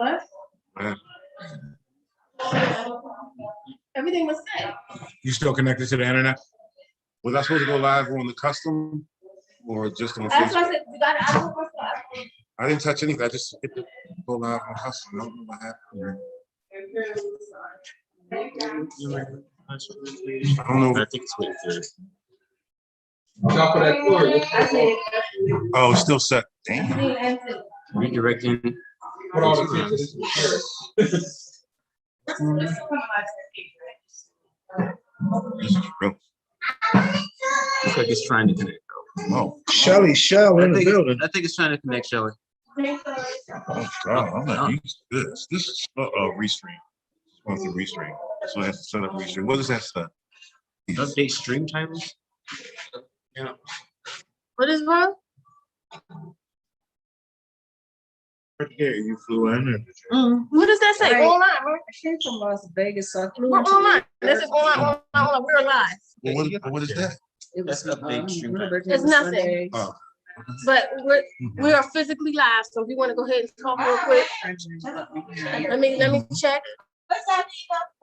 What? Yeah. Everything was set. You still connected to the internet? Was I supposed to go live on the custom or just on That's what I Facebook? said. You got it. I didn't touch anything. I just hit the go live on custom. I don't know what happened. I don't know. I think it's what it is. Top of that cord. Oh, it's still set. Damn. Redirecting. Put all the pieces. This is real. Looks like it's trying to connect. Oh, Shelly Shell in the building. I think it's trying to connect, Shelly. oh God, I'm not used to this. This is restream. It's going through restream. So I have to set up restream. What does that set? Update stream timers. Yeah. What is wrong? Yeah, you flew in and What does that say? Right. Online, right? I came from Las Vegas, so I flew We're into online. This is online. We're live. well, what is that? It was That's update stream time. It's nothing. Sunday. Oh. But we are physically live, so if you want to go ahead and talk real quick, let me check. What's up,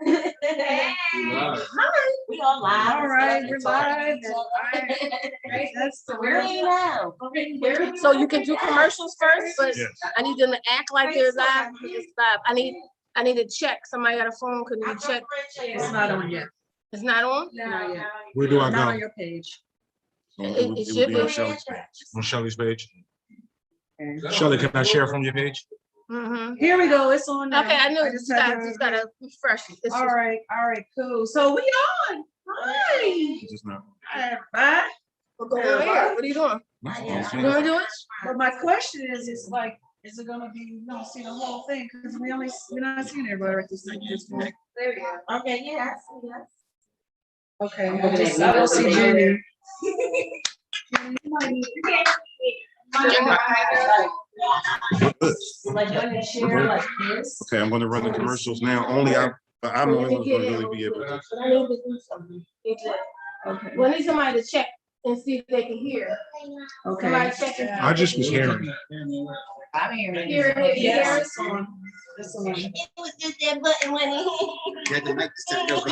people? We all live. All right, we're live. That's the Where do you know? So you can do commercials first, but Yes. I need them to act like they're live. It's live. I need to check. Somebody got a phone. Could you check? It's not on yet. It's not on. Not yet. Where do I Not on go? your page. It would should be be. on Shelly's page. On Shelly's page. Okay. Shelly, can I share from your page? Mm-hmm. Here we go. It's on now. Okay, I knew. just Just had gotta refresh it. It's All just- right, cool. So we on. Hi. Just not. Bye. We're going on air. What are you doing? You want to do it? But my question is, it's like, is it gonna be, you don't see the whole thing? Because we're not seeing everybody right this point. There you go. Okay, yes, yes. Okay, I don't see Jenny. Like when you share like this. Okay, I'm gonna run the commercials now. I'm the only one gonna really be able to. But I need to do something. Okay. We need somebody to check and see if they can hear. Somebody Okay. check it. I just was hearing. I'm hearing. Hear it, hear Yes, it. it's on. It's on. It was just that button when he. Yeah, the mic is turned over.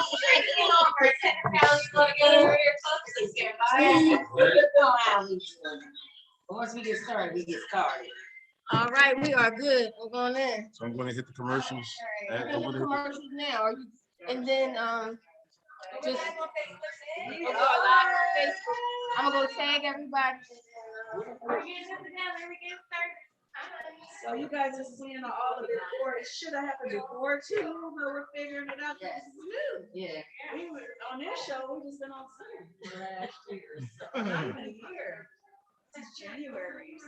Once we get started, we get started. All right, we are good. We're going in. So I'm gonna hit the commercials. We're gonna do commercials now, and then, just. We'll go live on Facebook. I'm gonna go tag everybody. So you guys are seeing all of it before. It should have happened before too, but we're figuring it out. This is new. Yeah. We were on this show, we just been on Zoom last year. So not even a year. It's January, so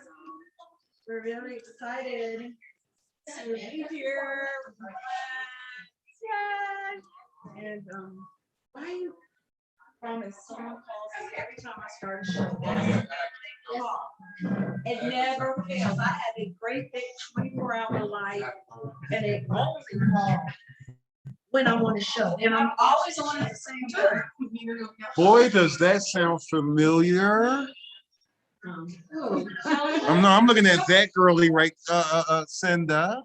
we're really excited to be here. Yeah. And why you promise someone calls me every time I start a show? It never fails. I have a great big 24-hour life, and it only calls when I'm on a show, and I'm always on at the same time. Boy, does that sound familiar. I'm looking at that girly right, Cinda.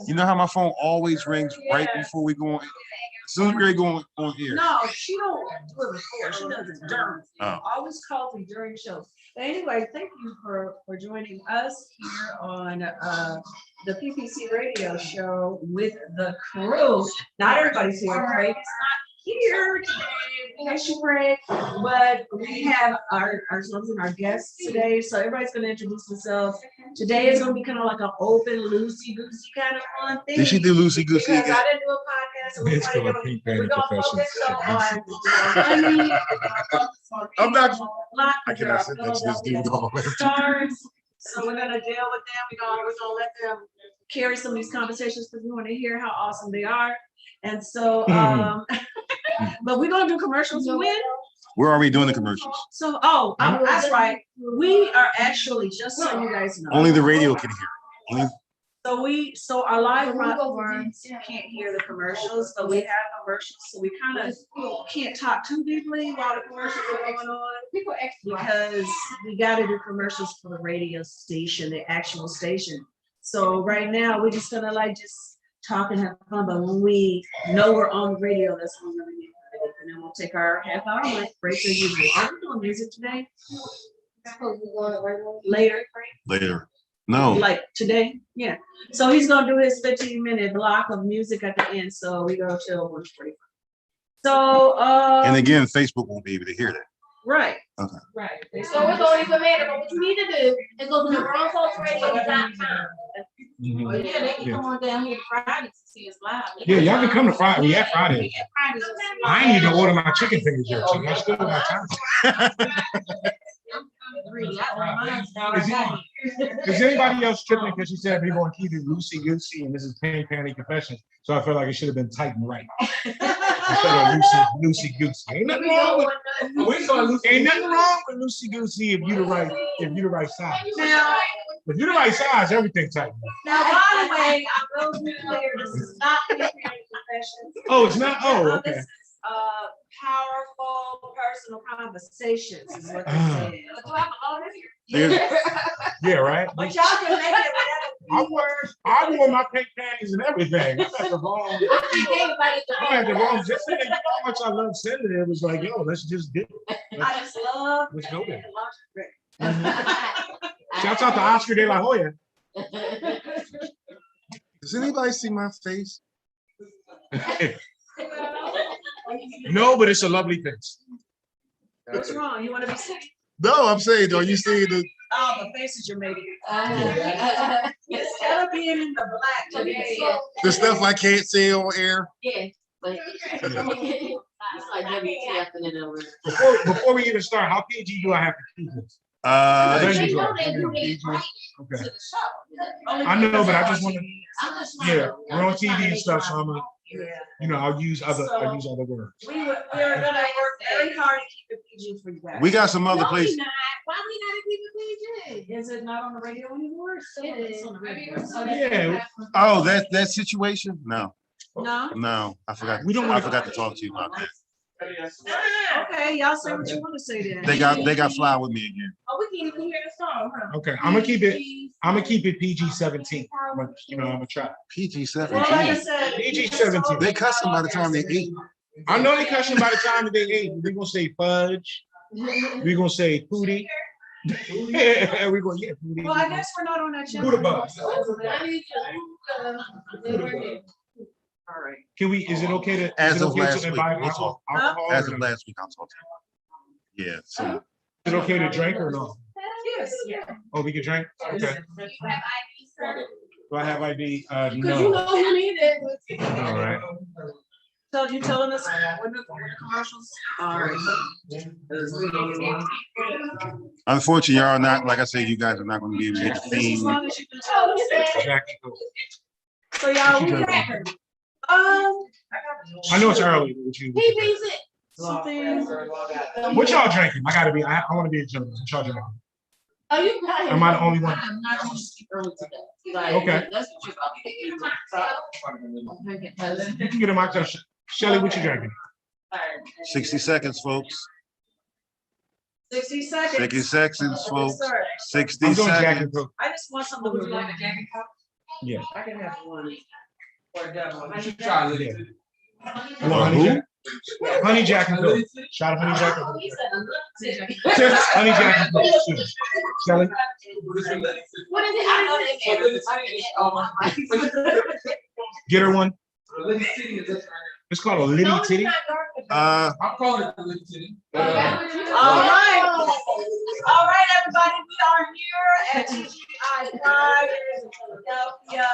You know how my phone always rings right before we go on. As soon as we go on here. No, she don't do it before. She does it during. Oh. Always calls me during shows. But anyway, thank you for joining us here on the PPC radio show with the crew. Not everybody's here. Craig is not here today. Yes, you, Craig. But we have our sons and our guests today. So everybody's going to introduce themselves. Today is going to be kind of like an open, loosey-goosey kind of fun thing. Did she do loosey goosey Because again? I didn't do a podcast. So It's we're for the gonna professions. focus on I'm not- money. I cannot sit next to this dude all the time. Stars. So we're gonna deal with them. We're gonna let them carry some of these conversations because we want to hear how awesome they are. And so, but we're gonna do commercials when. Where are we doing the commercials? So, that's right. We are actually, just so you guys know. Only the radio can hear. So our live platforms can't hear the commercials, but we have commercials, so we kind of can't talk too deeply while the commercials are going on. Because we gotta do commercials for the radio station, the actual station. So right now, we're just gonna like just talk and have fun, but when we know we're on the radio, that's when we're gonna get ready. And then we'll take our half-hour break as usual. Are we doing music today? Later, Later. No. like today? Yeah. So he's gonna do his 15-minute block of music at the end, so we go till 1:45. So, And again, Facebook won't be able to hear that. right. Okay. Right. So it don't even matter, but what you need to do is go to the grownfolksradio.com. Oh, yeah, they can come on down here Friday to see us live. Yeah, y'all can come to Friday. We at Friday. We at Fridays. I ain't even order my chicken fingers yet, so I still got time. Is anybody else tripping because she said we're going to keep it loosey goosey and this is Pink Panty Confessions? So I feel like it should have been tight and right instead of loosey goosey. Ain't nothing wrong with ain't nothing wrong with loosey goosey if you the right size. Now, If you the right size, everything tight. by the way, I will be clear, this is not Pink Panty Confessions. Oh, it's not. Oh, okay. This is powerful personal conversations is what they Ah. said. Yeah, right. But y'all can make it I wore my pink panties and everything. I'm at the wrong. Just saying, you know how much I love sending it. It was like, yo, let's just do it. I just love. Let's go there. Shouts out to Oscar De La Hoya. Does anybody see my face? No, but it's a lovely face. What's wrong? You want to be sick? No, I'm saying, are you seeing the? Oh, the faces you're making. Instead of being in the black, The stuff I can't say on air. Yeah, but it's like WTF and it over. Before we even start, how PG do I have to keep this? Thank You know they do these right Okay. to the show. I know, but I just want to. I'm just Yeah, we're on TV and stuff, so I'm gonna, Yeah. I'll use other words. We're gonna work very hard to keep it PG for you guys. We got some other No, we places. not. Why we gotta keep it PG? Is it not on the radio anymore? It is. On the radio. Yeah. Oh, that situation? No, No? I forgot. We don't I wanna- forgot to talk to you about that. Okay, y'all say what you want to say then. They got fly with me again. Oh, we can't even hear the song, huh? Okay, I'm gonna keep it PG-17. I'm gonna try. PG Well, like I 17. said. PG-17. They cussing by the time they eat. I know they cussing by the time that they ate. We're gonna say fudge. We're gonna say pootie. We're gonna get pootie. Well, I guess we're not on that channel. Who the bus? I need to, All right. Can we? Is it okay to? As is it of okay last to week, invite we'll talk. alcohol? As or of no? last week, I'll talk to you. Yeah, so Is it okay to drink or no? Yes, yeah. Oh, we can drink. Okay. Do I have ID? cause you No. know who need it. All right. So you telling us when the commercials? All right. unfortunately, y'all are not, like I said, you guys are not gonna be able to get the Just as theme. long as you can tell us. Jackie, go. So y'all, we I know it's early. But He beats it. something. what y'all drinking? I want to be a gentleman. What y'all drinking? Oh, you got it. Am I the only one? I'm not gonna sleep early today. Like, Okay. That's what you're about to do. You can get in my cup. Shelly, what you drinking? 60 seconds, folks. 60 seconds. 60 seconds, folks. Yes, sir. 60 I'm doing Jack and seconds. Coke. I just want something. Would you like a Jack and Coke? Yeah. I can have one. Or a double. Yeah. You want Or honey who? Jack? Honey Jack and Coke. Shot of honey Jack and Coke. Honey Jack and Coke. Too. Shelly? What is it? I know they Get her one. It's called a Liddy No, Titty. it's not dark. I'm calling it the Little City. All right. All right, everybody, we are here at TGI Pride in Philadelphia.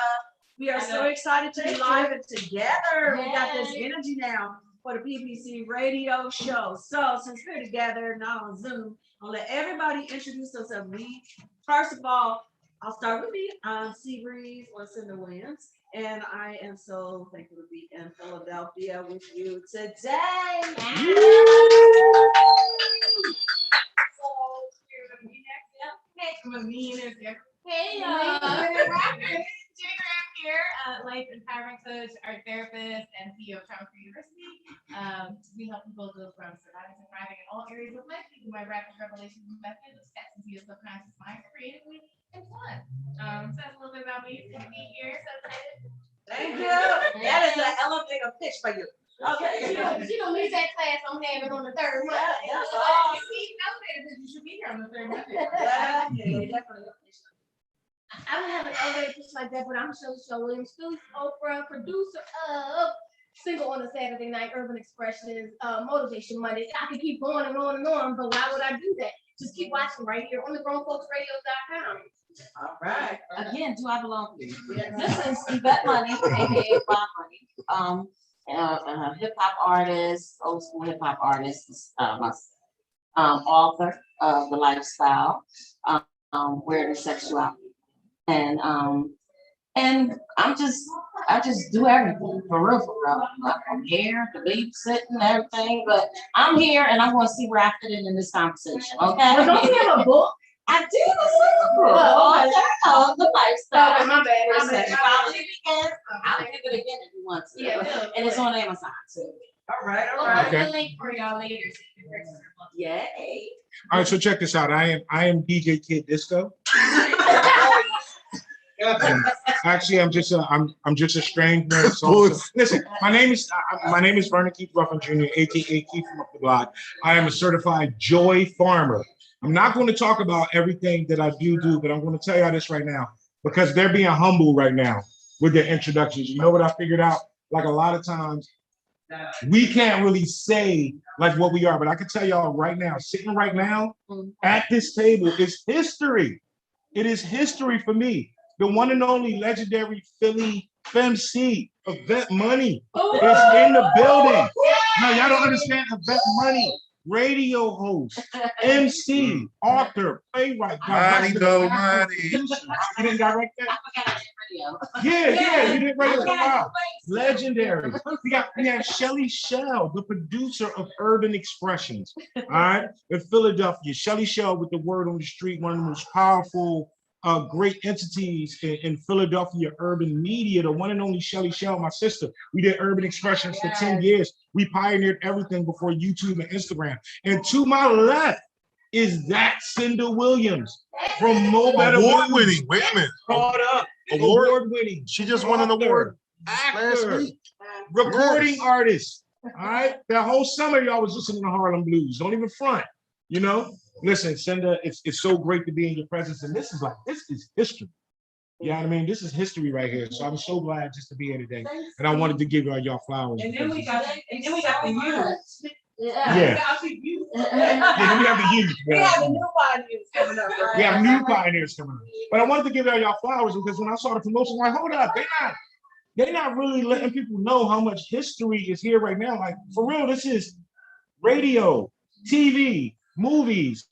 We are so excited to be live and together. We got this energy now for the PPC radio show. So since we're together, not on Zoom, I'll let everybody introduce themselves. First of all, I'll start with me. I'm Seabreeze Lucinda Williams, and I am so thankful to be in Philadelphia with you today. Hey, Jenny Graham here, life empowerment coach, art therapist, and CEO of Trauma Free University. We help people go from surviving to thriving in all areas of life through my rapid revelation method of steps into your subconscious mind creatively and fun. So that's a little bit about me. Good to be here. So excited. Thank you. That is an elevator pitch for you. Okay. She don't need that class I'm having on the third month. That's all. You should be here on the third Monday. Yeah, definitely. I don't have an elevator pitch like that, but I'm Shelly Williams, Philly's Oprah, producer of Single on a Saturday Night, Urban Expressions, Motivation Monday. I could keep going and on and on, but why would I do that? Just keep watching right here on thegrownfolksradio.com. All right. Again, do I belong to you? Yes. This is Yvette Money, aka Bob Money. Hip hop artist, old school hip hop artist, author of The Lifestyle, Weird and Sexuality. And I just do everything for real. I'm here, the babysitting, everything, but I'm here and I'm gonna see where I fit in this conversation, okay? But don't you have a book? I do the book. Oh, The Lifestyle. Oh, my bad. Where My bad. sexuality begins. I'll give it again if you want to. Yeah. And it's on Amazon too. All right. We'll have Okay. the link for y'all later. So you can purchase your book. Yay. All right, so check this out. I am DJ Kid Disco. Actually, I'm just a strange nerd. So listen, my name is Vernon Keith Ruffin Jr., aka Keith from Up the Block. I am a certified joy farmer. I'm not going to talk about everything that I do, but I'm going to tell y'all this right now because they're being humble right now with their introductions. You know what I figured out? Like a lot of times, we can't really say like what we are, but I can tell y'all right now, sitting right now at this table is history. It is history for me. The one and only legendary Philly FemC, Yvette Money, is in the building. No, y'all don't understand Yvette Money. Radio host, MC, author, playwright. Money, no money. You didn't direct that? I forgot radio. Yeah, you did radio. Wow. Legendary. We have Shelly Shell, the producer of Urban Expressions. All right, in Philadelphia. Shelly Shell with the word on the street, one of the most powerful great entities in Philadelphia urban media, the one and only Shelly Shell, my sister. We did Urban Expressions for 10 years. We pioneered everything before YouTube and Instagram. And to my left is that Cinda Williams from No Better Award Blues. winning. Wait a minute. Caught up. Award? Award winning. She just won an award last Actor. week. Recording Yes. artist. All right. That whole summer, y'all was listening to Harlem Blues. Don't even front. You know? Listen, Cinda, it's so great to be in your presence. And this is history. You know what I mean? This is history right here. So I'm so glad just to be here today. And I wanted to give y'all flowers. And then we got the youth. Yeah. Yeah, the youth. Yeah, we have the youth. We have the new pioneers coming up, right? We have new pioneers coming up. But I wanted to give y'all flowers because when I saw the promotion, I'm like, hold up, they're not really letting people know how much history is here right now. Like, for real, this is radio, TV, movies,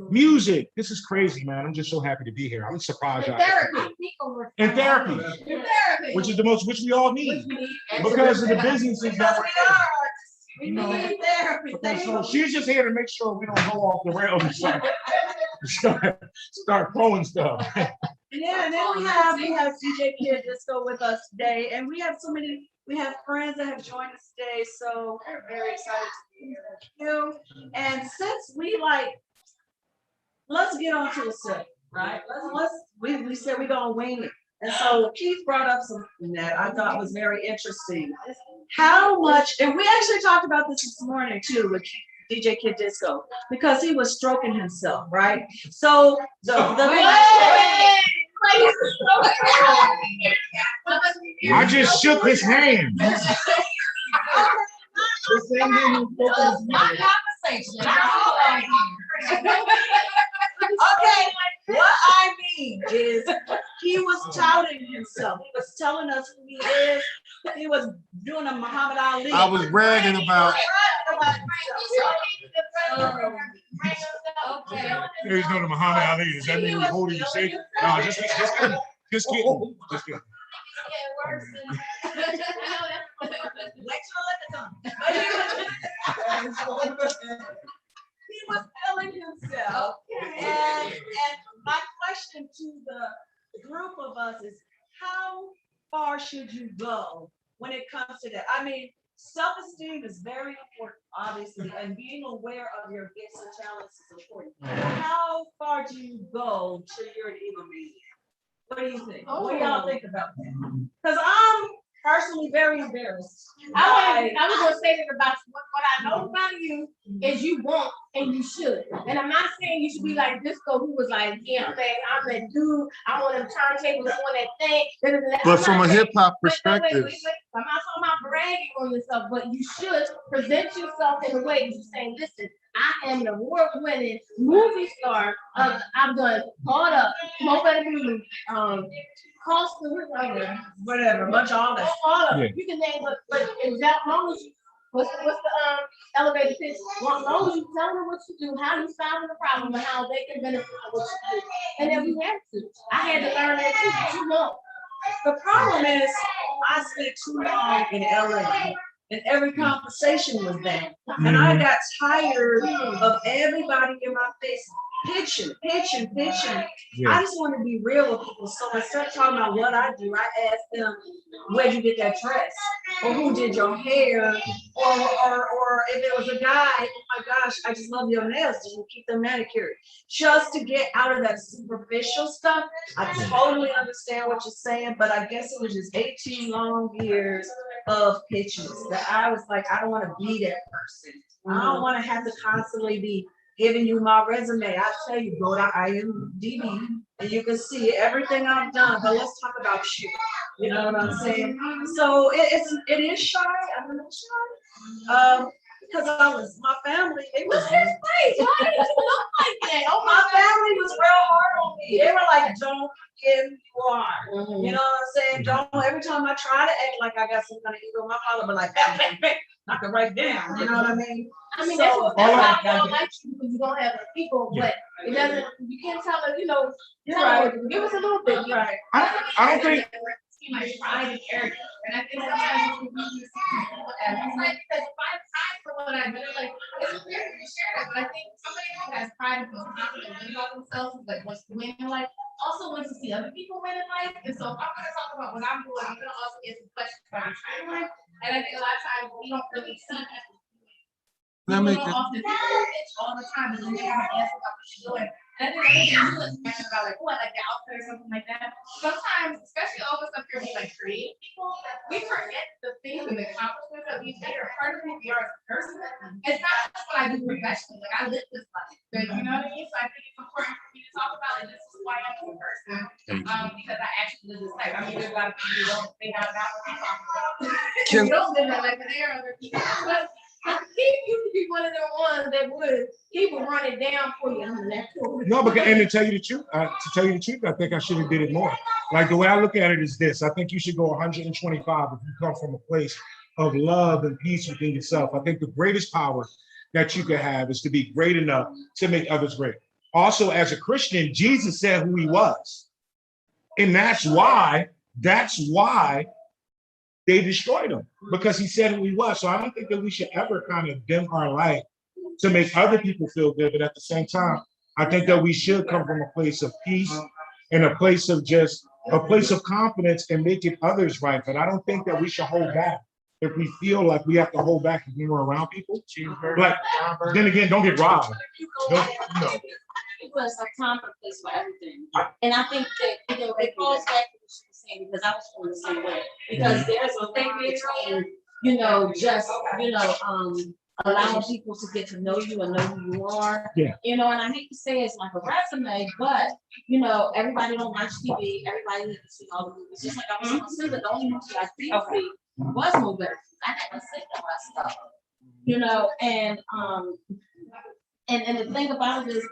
music. This is crazy, man. I'm just so happy to be here. I'm surprised. And therapy, which is which we all need because of the businesses that we're in. We need therapy. Okay, so she's just here to make sure we don't go off the rails and start throwing stuff. Yeah, and then we have DJ Kid Disco with us today, and we have friends that have joined us today, so we're very excited to be here with you. And since let's get on to the set, right? We said we're gonna wing it. And so Keith brought up something that I thought was very interesting. How much, and we actually talked about this morning too with DJ Kid Disco, because he was stroking himself, right? So I just shook his hand. Okay, what I mean is he was touting himself. He was telling us who he is. He was doing a Muhammad Ali. I was bragging about. He's doing the Muhammad Ali. Does that mean he's holding the shake? No, just kidding. Just kidding. He was feeling himself. And my question to the group of us is, how far should you go when it comes to that? I mean, self-esteem is very important, obviously, and being aware of your gifts and talents is important. How far do you go till you're an intermediate? What do you think? What do y'all think about that? Because I'm personally very embarrassed. I was gonna say that about you. What I know about you is you want and you should. And I'm not saying you should be like Disco, who was like, yeah, man, I'm that dude. I want them turntables on that thing. But from a hip hop Wait, perspective, I'm not talking about bragging on yourself, but you should present yourself in a way that you're saying, listen, I am an award-winning movie star. I've done Caught Up, Smoke Better Blue, Cost Whatever, much all that. all of Yeah. it. You can name what, but as long as you, what's the elevator pitch? As long as you tell them what you do, how you solve the problem, and how they can benefit from what you do. And then we have to. I had to learn that too, but you know. The problem is, I spent too long in LA, and every conversation was that. And I got tired of everybody in my face pitching. Yeah. I just want to be real with people. So instead of talking about what I do, I ask them, where'd you get that dress? Or who did your hair? Or if it was a guy, oh my gosh, I just love your nails. Did you keep them manicured? Just to get out of that superficial stuff. I totally understand what you're saying, but I guess it was just 18 long years of pitches that I was like, I don't want to be that person. I don't want to have to constantly be giving you my resume. I tell you, go to IMDb and you can see everything I've done. But let's talk about you. You know what I'm saying? So it is shy. I'm a little shy. Because my family, they was Why did you look like that? Oh my family was real hard on me. They were like, don't forget who you are. You know what I'm saying? Don't, every time I try to act like I got some kind of ego, my father be like, knock it right down. You know what I mean? I mean, So, that's why I don't like you, because you don't have the people, but it doesn't, you can't tell them, you know, You're right. give us a little bit. You're right. I don't think. My pride and character. And I think sometimes we use people as it's like, because if I have pride for what I do, like, it's weird to share that, but I think somebody who has pride and feels confident about themselves is like what's winning in life, also wants to see other people win in life. And so if I'm gonna talk about what I'm doing, I'm gonna also get some questions about my trying life. And I think a lot of times we don't really see people. That make People it- often pitch all the time, and then they have an answer about what you're doing. And I think the thing is mentioned about like what, like the outfit or something like that. Sometimes, especially all of us up here, we like creative people, we forget the things and the accomplishments that we've made are part of who we are as a person. It's not just what I do professionally, like I live this life, but you know what I mean? So I think it's important for me to talk about, and this is why I'm a person, because I actually live this life. I mean, there's a lot of people who don't think I'm not what I'm talking about. Can- You don't live that life, but there are other people. But He used to be one of the ones that he would run it down for you. No, because and to tell you the truth, I think I should have did it more. Like the way I look at it is this: I think you should go 125 if you come from a place of love and peace within yourself. I think the greatest power that you can have is to be great enough to make others great. Also, as a Christian, Jesus said who he was, and that's why they destroyed him, because he said who he was. So I don't think that we should ever kind of dim our light to make other people feel good. But at the same time, I think that we should come from a place of peace and a place of confidence and making others right. But I don't think that we should hold back. If we feel like we have to hold back when we're around people, like, then again, don't get robbed. Don't, you know. Because a time and a place for everything. And I think that, you know, it goes back to what she was saying, because I was feeling the same way. Because there's a thing between, you know, just, you know, allowing people to get to know you and know who you are. Yeah. You know, and I hate to say it's like a resume, but, you know, everybody don't watch TV, everybody needs to see all the movies. Just like I was gonna say, the only movie I did see was Mo Better. I had to sit the rest of it. You know, and the thing about it is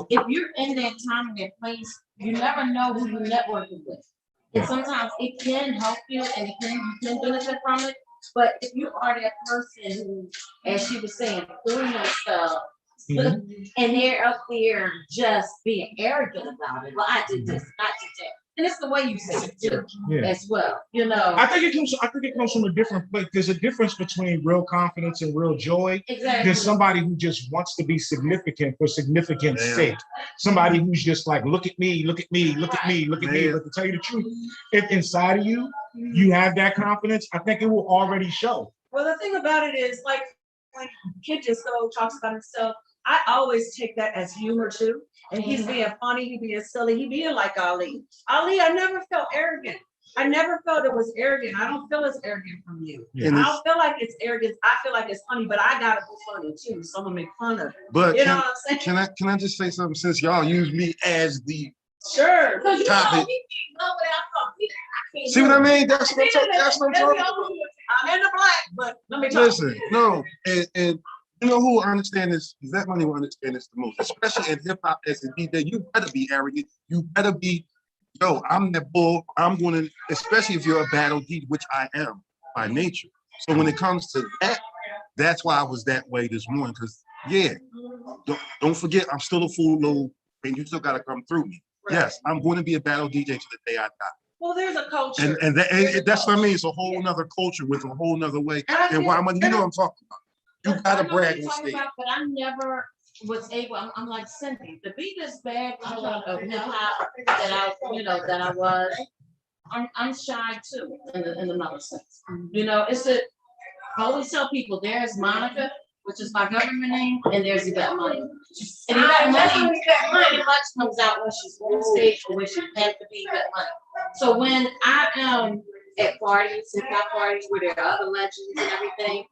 if you're in that time and that place, you never know who you're networking with. And sometimes it can help you and you can benefit from it. But if you are that person who, as she was saying, doing that stuff, and they're up there just being arrogant about it. Well, I did this, I did that. And it's the way you say it too, Yeah. as well, you know. I think it comes from a different place. There's a difference between real confidence and real joy. Exactly. There's somebody who just wants to be significant for significance Yeah. sake. Somebody who's just like, look at me, look at me, look at me, look at me. Yeah. But to tell you the truth, if inside of you, you have that confidence, I think it will already show. Well, the thing about it is, like, when Kid just so talks about himself, I always take that as humor too. And he's being funny, he being silly, he being like Ali. Ali, I never felt arrogant. I never felt it was arrogant. I don't feel it's arrogant from you. Yeah. And I it's- don't feel like it's arrogance. I feel like it's funny, but I gotta be funny too. So I'm gonna make fun of it. But You know can, what I'm saying? can I just say something since y'all use me as the Sure. Cause you know, topic? we can't go without talking. I can't See do what I it. mean? That's what I'm talking. That's what I'm talking about. I'm in the black, but let me talk. Listen, no, and you know who understand this? That money will understand this the most, especially in hip hop as a DJ. You better be arrogant. You better be, yo, I'm that bull. I'm going to, especially if you're a battle DJ, which I am by nature. So when it comes to that, that's why I was that way this morning. Because yeah, don't forget, I'm still a fool, low, and you still got to come through me. Yes, I'm going to be a battle DJ to the day I die. Well, there's a culture. And that's what I mean. It's a whole nother culture with a whole nother way. And I And feel- why money, you know what I'm talking about. You I gotta know what brag you're on talking stage. about, but I never was able, I'm like Cindy, to be this bad of hip hop that I was, I'm shy too, in another sense. You know, I always tell people, there's Monica, which is my government name, and there's Yvette Money. And Yvette Money pretty much comes out when she's on stage or when she has to be Yvette Money. So when I am at parties, hip hop parties where there are other legends and everything,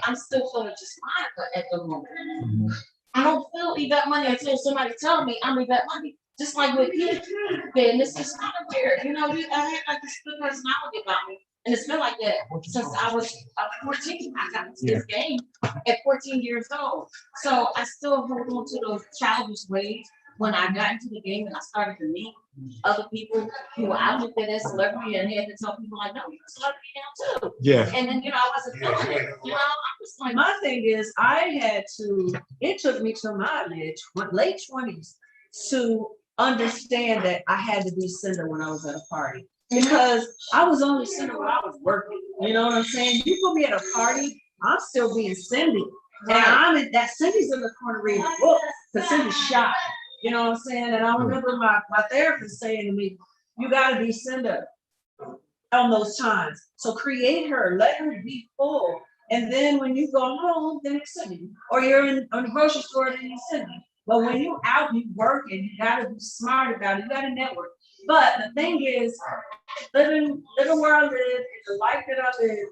I'm still feeling just Monica at the moment. I don't feel Yvette Money until somebody tell me I'm Yvette Money, just like with you. And this is kind of weird, you know, I had like this good personality about me. And it's been like that since I was 14. I got into this game at 14 years old. So I still hold on to those childish ways. When I got into the game and I started to meet other people who I looked at as celebrity and had to tell people like, no, you're a celebrity now too. Yeah. And then, I wasn't feeling it. I'm just like, My thing is, it took me to my late 20s to understand that I had to be Cinder when I was at a party. Because I was only Cinder when I was working. You know what I'm saying? You put me at a party, I'm still being Cindy. And I'm in that Cindy's in the corner reading books because Cindy's shy. You know what I'm saying? And I remember my therapist saying to me, you gotta be Cinder on those times. So create her, let her be full. And then when you go home, then it's Cindy. Or you're in the grocery store, then it's Cindy. But when you out, you working, you gotta be smart about it, you gotta network. But the thing is, living where I live, the life that I live,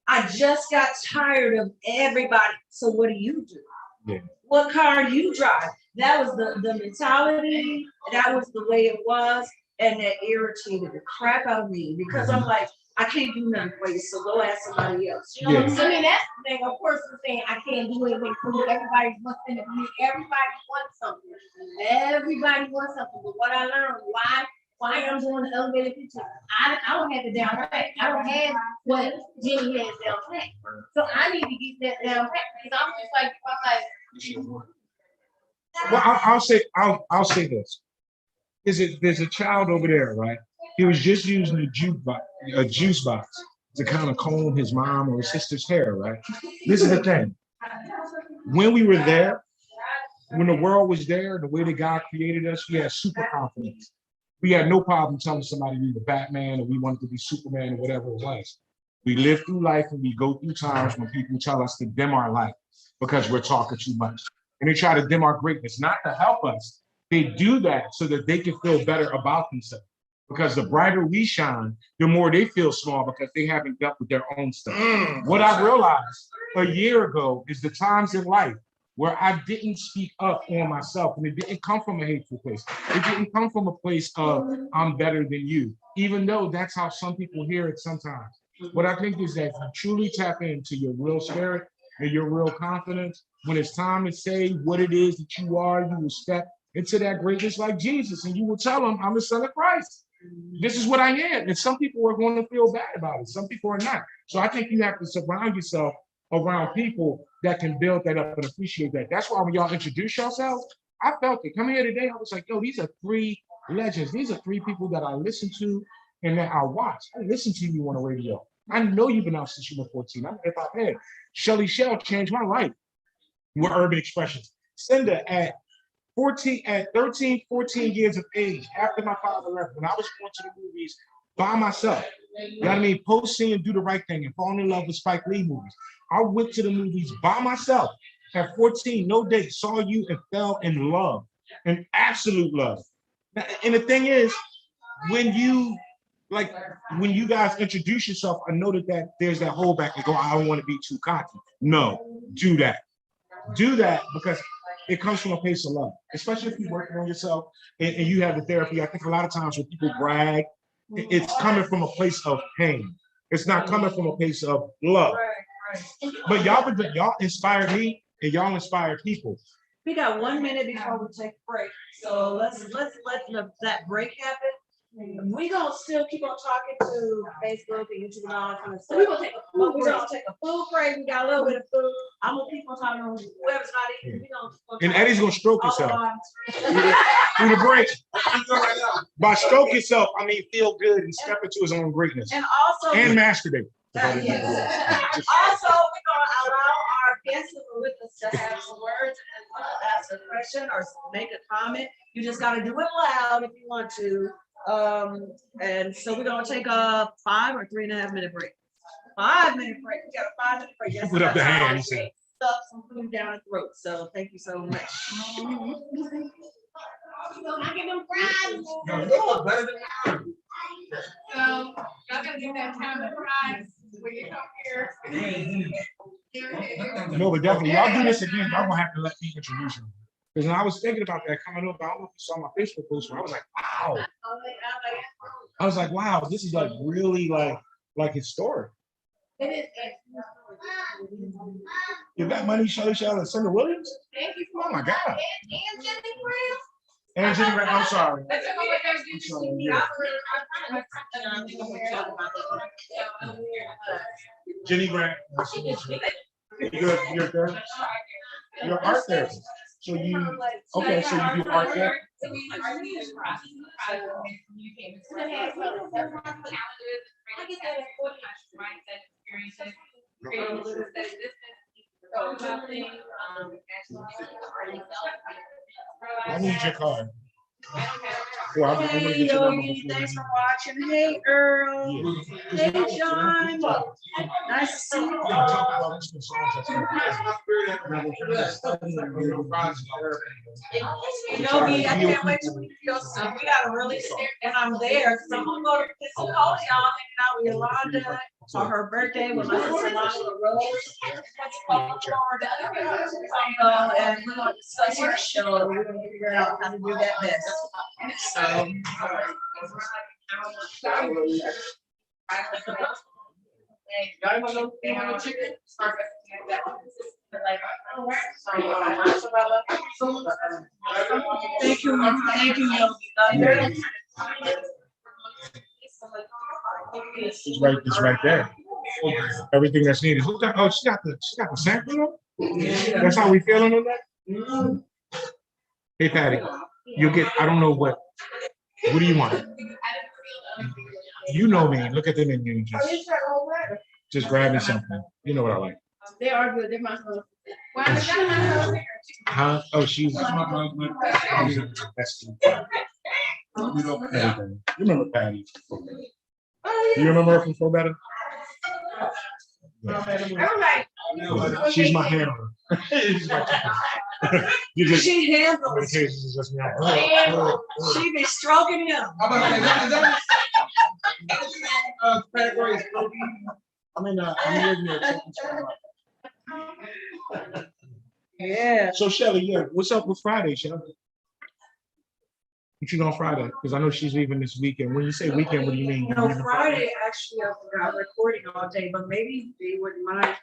I just got tired of everybody. So what do you do? Yeah. What car do you drive? That was the mentality, that was the way it was, and that irritated the crap out of me because I'm like, I can't do nothing for you, so go ask somebody else. You know what I'm I saying? mean, that's the thing. Of course, I'm saying I can't do anything for you. Everybody's wants to me. Everybody wants something. Everybody wants something. But what I learned, why I'm doing the elevator picture, I don't have it down pat. I don't have what Jenny has down pat. So I need to get that down pat because I'm just like, Well, I'll say this. There's a child over there, right? He was just using a juice box to kind of comb his mom or his sister's hair, right? This is the thing. When we were there, when the world was there, the way that God created us, we had super confidence. We had no problem telling somebody we were Batman or we wanted to be Superman or whatever it was. We live through life and we go through times when people tell us to dim our light because we're talking too much. And they try to dim our greatness, not to help us. They do that so that they can feel better about themselves. Because the brighter we shine, the more they feel small because they haven't dealt with their own stuff. What I realized a year ago is the times in life where I didn't speak up on myself, and it didn't come from a hateful place. It didn't come from a place of I'm better than you, even though that's how some people hear it sometimes. What I think is that if you truly tap into your real spirit and your real confidence, when it's time to say what it is that you are, you will step into that greatness like Jesus, and you will tell them, I'm the Son of Christ. This is what I am. And some people are going to feel bad about it. Some people are not. So I think you have to surround yourself around people that can build that up and appreciate that. That's why when y'all introduce yourselves, I felt it. Coming here today, I was like, yo, these are three legends. These are three people that I listen to and that I watch. I listen to you on the radio. I know you've been out since you were 14. I'm a hip hop head. Shelly Shell changed my life with Urban Expressions. Cinder at 13, 14 years of age, after my father left, when I was going to the movies by myself, you know what I mean? Post seeing Do the Right Thing and falling in love with Spike Lee movies. I went to the movies by myself at 14, no date, saw you and fell in love, in absolute love. And the thing is, when you guys introduce yourself, I noted that there's that holdback and go, I don't want to be too cocky. No, do that. Do that because it comes from a place of love, especially if you're working on yourself and you have the therapy. I think a lot of times when people brag, it's coming from a place of pain. It's not coming from a place of love. But y'all inspired me and y'all inspired people. We got 1 minute before we take a break, so let's let that break happen. We gonna still keep on talking to Facebook and YouTube and all that kind of stuff. We're gonna take a food break. We got a little bit of food. I'm gonna keep on talking to whoever's not eating. And Eddie's gonna stroke himself through the break. By stroke yourself, I mean feel good and step into his own greatness. And also masturbate. Also, we're gonna allow our guests who are with us to have some words and ask a question or make a comment. You just gotta do it loud if you want to. And so we're gonna take a 5 or 3.5 minute break. 5-minute break. We got a 5-minute break. Yes, Put up the hand. He said. Stuff some food down the throat. So thank you so much. I get them fries. So y'all gotta get that time to fries when you come here. No, but definitely, y'all do this again, y'all gonna have to let me introduce you. Because when I was thinking about that coming up, I don't know if you saw my Facebook post, where I was like, wow. I was like, wow, this is like really like historic. It You got money, Shelly Shell and Cinder Williams? Thank you. Oh my God. And Jenny Grills. And Jenny Grant, I'm sorry. Let's go with those I'm two. sorry, yeah. Jenny Grant. nice to meet you. You're there? You're art therapist. So you, okay, so you do art therapy? So we use process. You came to calendars, mindset, experiences, creating a little set of distance. I need your card. Well, I'm gonna Hey, get your number Yogi, before thanks we- for watching. Hey, Earl. Yeah. Hey, John. Nice to see you. Yogi, I can't wait till we feel some. We gotta really stare, and I'm there, so I'm gonna go to Kiss and Call, y'all hanging out with Yolanda for her birthday with my sister Yolanda Rose. And we're gonna discuss her show. We're gonna figure out how to do that best. So. Thank you, Yogi. It's right there. Everything that's needed. Who got, oh, she got the sample. That's how we feeling on that? Hey, Patty, you'll get, I don't know what do you want? You know me, look at the menu and just grabbing something. You know what I like. They are good. They're my husband. Huh? Oh, she's that's everything. You remember Patty? You remember her from Flo Better? Yeah. She's my handler. She's my you just, She handles. medications is just me. She be stroking him. I'm living there. Yeah. So Shelly, yeah, what's up with Friday, Shelly? What you doing Friday? Because I know she's leaving this weekend. When you say weekend, what do you mean? You know, Friday, actually, I forgot recording all day, but maybe they wouldn't mind.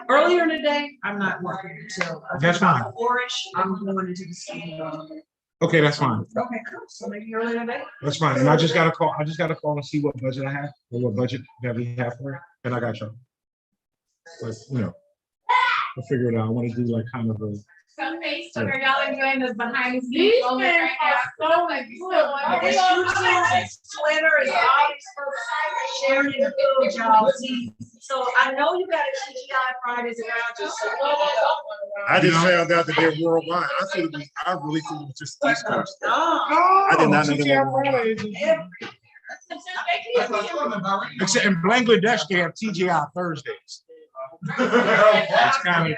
Earlier in the day, I'm not working until. That's fine. 4-ish, I'm going into the studio. Okay, that's fine. Okay, cool. So maybe earlier today. That's fine. And I just gotta call and see what budget I have or what budget that we have for it. And I got you. But you know, I'll figure it out. I want to do like kind of a Facebook, are y'all enjoying this behind the scenes These moment men right are now? so Like, good. so- It's YouTube, it's Twitter, it's all these folks sharing the food, y'all. See, so I know you got a TGI Fridays around you, so. I just found out that they're worldwide. I really thought it was just East Coast. Oh. I did not know TGI that. Friday is- Except in Bangladesh, they have TGI Thursdays. It's kind of